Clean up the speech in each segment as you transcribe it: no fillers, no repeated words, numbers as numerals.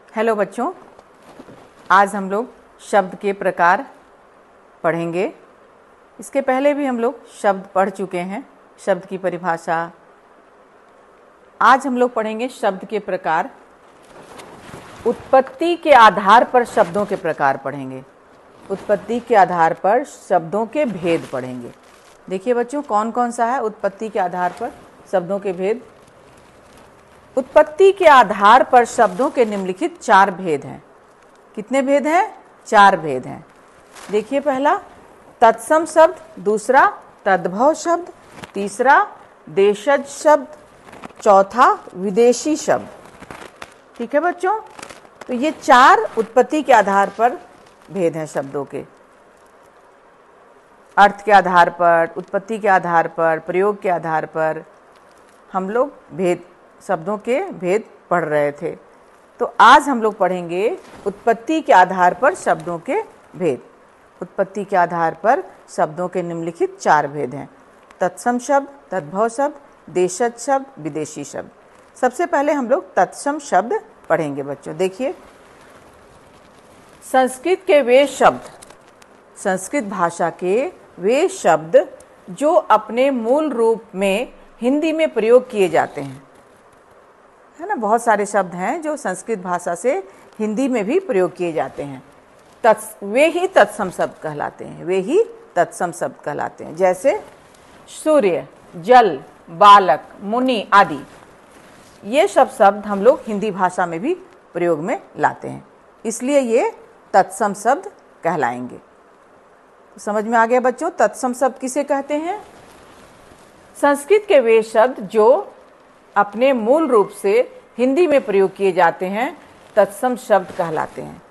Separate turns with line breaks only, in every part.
Hello बच्चों, आज हम लोग शब्द के प्रकार पढ़ेंगे। इसके पहले भी हम लोग शब्द पढ़ चुके हैं, शब्द की परिभाषा। आज हम लोग पढ़ेंगे शब्द के प्रकार। उत्पत्ति के आधार पर शब्दों के प्रकार पढ़ेंगे। उत्पत्ति के आधार पर शब्दों के भेद पढ़ेंगे। देखिए बच्चों, कौन कौन सा है उत्पत्ति के आधार पर शब्दों के भेद। उत्पत्ति के आधार पर शब्दों के निम्नलिखित 4 भेद हैं। कितने भेद हैं? 4 भेद हैं। देखिए, पहला तत्सम शब्द, दूसरा तद्भव शब्द, तीसरा देशज शब्द, चौथा विदेशी शब्द। ठीक है बच्चों, तो ये 4 उत्पत्ति के आधार पर भेद हैं शब्दों के। अर्थ के आधार पर, उत्पत्ति के आधार पर, प्रयोग के आधार पर हम लोग भेद, शब्दों के भेद पढ़ रहे थे। तो आज हम लोग पढ़ेंगे उत्पत्ति के आधार पर शब्दों के भेद। उत्पत्ति के आधार पर शब्दों के निम्नलिखित 4 भेद हैं। तत्सम शब्द, तद्भव शब्द, देशज शब्द, विदेशी शब्द। सबसे पहले हम लोग तत्सम शब्द पढ़ेंगे बच्चों। देखिए, संस्कृत के वे शब्द, संस्कृत भाषा के वे शब्द जो अपने मूल रूप में हिंदी में प्रयोग किए जाते हैं, है ना। बहुत सारे शब्द हैं जो संस्कृत भाषा से हिंदी में भी प्रयोग किए जाते हैं। वे ही तत्सम शब्द कहलाते हैं। वे ही तत्सम शब्द कहलाते हैं। जैसे सूर्य, जल, बालक, मुनि आदि, ये सब शब्द हम लोग हिंदी भाषा में भी प्रयोग में लाते हैं, इसलिए ये तत्सम शब्द कहलाएंगे। तो समझ में आ गया बच्चों, तत्सम शब्द किसे कहते हैं? संस्कृत के वे शब्द जो अपने मूल रूप से हिंदी में प्रयोग किए जाते हैं, तत्सम शब्द कहलाते हैं।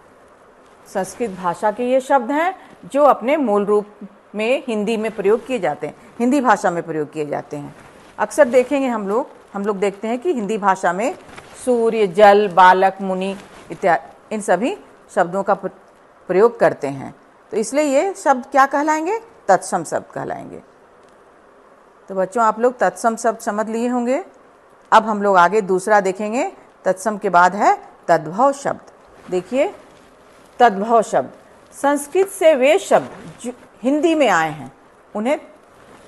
संस्कृत भाषा के ये शब्द हैं जो अपने मूल रूप में हिंदी में प्रयोग किए जाते हैं, हिंदी भाषा में प्रयोग किए जाते हैं। अक्सर देखेंगे हम लोग देखते हैं कि हिंदी भाषा में सूर्य, जल, बालक, मुनि इत्यादि इन सभी शब्दों का प्रयोग करते हैं। तो इसलिए ये शब्द क्या कहलाएंगे? तत्सम शब्द कहलाएंगे। तो बच्चों, आप लोग तत्सम शब्द समझ लिए होंगे। अब हम लोग आगे दूसरा देखेंगे। तत्सम के बाद है तद्भव शब्द। देखिए, तद्भव शब्द, संस्कृत से वे शब्द जो हिंदी में आए हैं उन्हें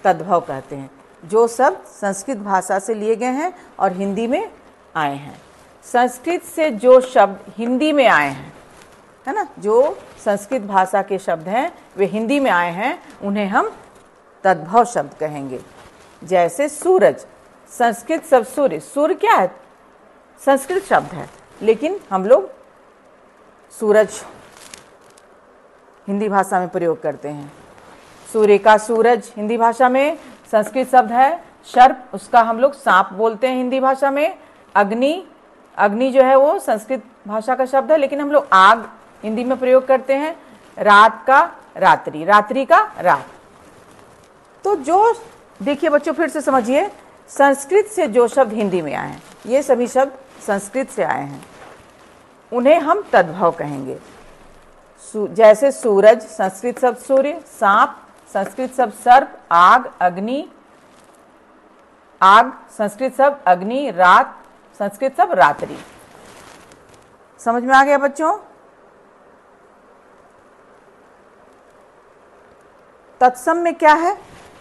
तद्भव कहते हैं। जो शब्द संस्कृत भाषा से लिए गए हैं और हिंदी में आए हैं। संस्कृत से जो शब्द हिंदी में आए हैं, है ना, जो संस्कृत भाषा के शब्द हैं वे हिंदी में आए हैं, उन्हें हम तद्भव शब्द कहेंगे। जैसे सूरज, संस्कृत शब्द सूर्य, सूर्य क्या है? संस्कृत शब्द है, लेकिन हम लोग सूरज हिंदी भाषा में प्रयोग करते हैं। सूर्य का सूरज हिंदी भाषा में संस्कृत शब्द है। सर्प, उसका हम लोग सांप बोलते हैं हिंदी भाषा में। अग्नि, अग्नि जो है वो संस्कृत भाषा का शब्द है, लेकिन हम लोग आग हिंदी में प्रयोग करते हैं। रात का रात्रि, रात्रि का रात। तो जो देखिए बच्चों, फिर से समझिए, संस्कृत से जो शब्द हिंदी में आए हैं, ये सभी शब्द संस्कृत से आए हैं, उन्हें हम तद्भव कहेंगे। जैसे सूरज, संस्कृत शब्द सूर्य, सांप, संस्कृत शब्द सर्प, आग, अग्नि, आग, संस्कृत शब्द अग्नि, रात, संस्कृत शब्द रात्रि। समझ में आ गया बच्चों? तत्सम में क्या है?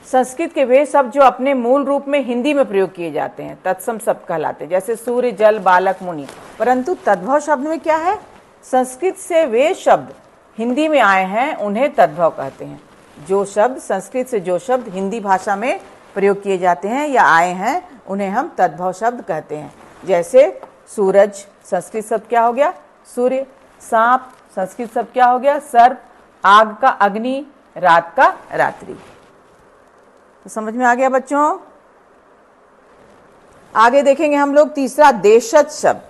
संस्कृत के वे शब्द जो अपने मूल रूप में हिंदी में प्रयोग किए जाते हैं, तत्सम शब्द कहलाते हैं। जैसे सूर्य, जल, बालक, मुनि। परंतु तद्भव शब्द में क्या है? संस्कृत से वे शब्द हिंदी में आए हैं, उन्हें तद्भव कहते हैं। जो शब्द संस्कृत से जो शब्द हिंदी भाषा में प्रयोग किए जाते हैं या आए हैं, उन्हें हम तद्भव शब्द कहते हैं। जैसे सूरज, संस्कृत शब्द क्या हो गया? सूर्य। सांप, संस्कृत शब्द क्या हो गया? सर्प। आग का अग्नि, रात का रात्रि। तो समझ में आ गया बच्चों? आगे देखेंगे हम लोग तीसरा, देशज शब्द।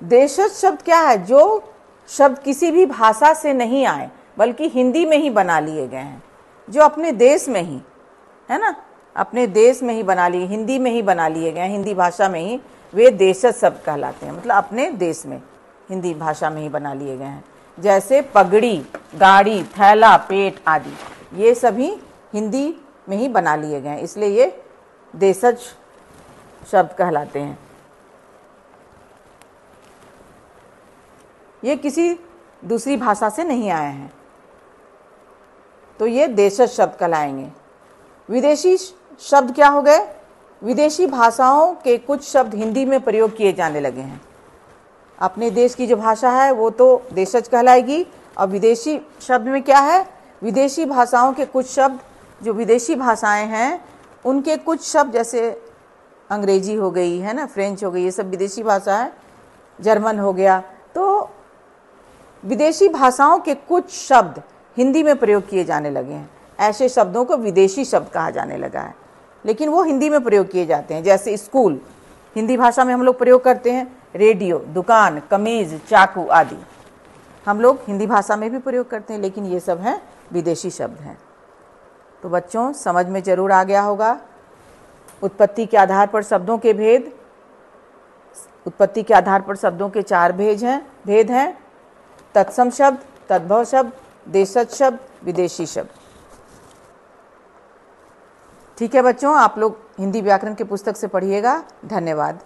देशज शब्द क्या है? जो शब्द किसी भी भाषा से नहीं आए बल्कि हिंदी में ही बना लिए गए हैं, जो अपने देश में ही, है ना, अपने देश में ही बना लिए, हिंदी में ही बना लिए गए, हिंदी भाषा में ही, वे देशज शब्द कहलाते हैं। मतलब अपने देश में हिंदी भाषा में ही बना लिए गए हैं। जैसे पगड़ी, गाड़ी, थैला, पेट आदि, ये सभी हिंदी में ही बना लिए गए हैं, इसलिए ये देशज शब्द कहलाते हैं। ये किसी दूसरी भाषा से नहीं आए हैं, तो ये देशज शब्द कहलाएंगे। विदेशी शब्द क्या हो गए? विदेशी भाषाओं के कुछ शब्द हिंदी में प्रयोग किए जाने लगे हैं। अपने देश की जो भाषा है वो तो देशज कहलाएगी, और विदेशी शब्द में क्या है? विदेशी भाषाओं के कुछ शब्द, जो विदेशी भाषाएं हैं उनके कुछ शब्द, जैसे अंग्रेजी हो गई है ना, फ्रेंच हो गई, ये सब विदेशी भाषा है, जर्मन हो गया। तो विदेशी भाषाओं के कुछ शब्द हिंदी में प्रयोग किए जाने लगे हैं। ऐसे शब्दों को विदेशी शब्द कहा जाने लगा है, लेकिन वो हिंदी में प्रयोग किए जाते हैं। जैसे स्कूल हिंदी भाषा में हम लोग प्रयोग करते हैं, रेडियो, दुकान, कमीज, चाकू आदि हम लोग हिंदी भाषा में भी प्रयोग करते हैं, लेकिन ये सब हैं विदेशी शब्द हैं। तो बच्चों समझ में जरूर आ गया होगा उत्पत्ति के आधार पर शब्दों के भेद। उत्पत्ति के आधार पर शब्दों के 4 भेद हैं: तत्सम शब्द, तद्भव शब्द, देशज शब्द, विदेशी शब्द। ठीक है बच्चों, आप लोग हिंदी व्याकरण की पुस्तक से पढ़िएगा। धन्यवाद।